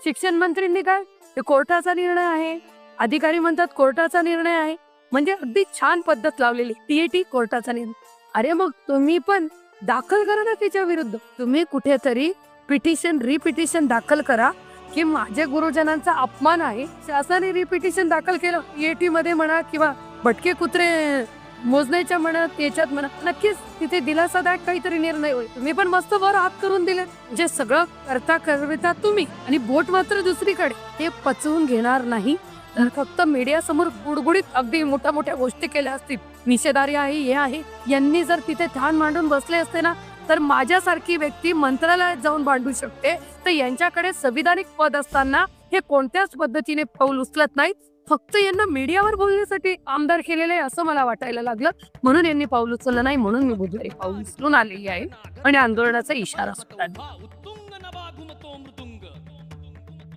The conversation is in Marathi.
शिक्षण मंत्रींनी काय, ते कोर्टाचा निर्णय आहे, अधिकारी म्हणतात कोर्टाचा निर्णय आहे, म्हणजे अगदी छान पद्धत लावलेली, टीएटी कोर्टाचा निर्णय. अरे मग तुम्ही पण दाखल करा ना तिच्या विरुद्ध. तुम्ही कुठेतरी पिटिशन रिपिटिशन दाखल करा की माझ्या गुरुजनांचा अपमान आहे, शासनाने रिपिटिशन दाखल केलं टीएटी मध्ये म्हणा किंवा भटके कुत्रे मोजण्याच्या म्हणत याच्यात म्हणा, नक्कीच तिथे दिलासादायक काहीतरी निर्णय होईल. तुम्ही पण मस्त वर हात करून दिले, जे सगळं करता तुम्ही आणि बोट मात्र दुसरीकडे. ते पचवून घेणार नाही तर फक्त मीडिया समोर गुडगुडीत अगदी मोठ्या गोष्टी केल्या असतील, निषेधार्ह आहे, हे आहे. यांनी जर तिथे ठाण मांडून बसले असते ना, तर माझ्यासारखी व्यक्ती मंत्रालयात जाऊन भांडू शकते. तर यांच्याकडे संविधानिक पद असताना हे कोणत्याच पद्धतीने पाऊल उचलत नाहीत, फक्त यांना मीडियावर बोलण्यासाठी आमदार केलेले असं मला वाटायला लागलं. म्हणून यांनी पाऊल उचललं नाही, म्हणून मी बुधवारी पाऊल उचलून आलेली आहे आणि आंदोलनाचा इशारा सुद्धा दिला.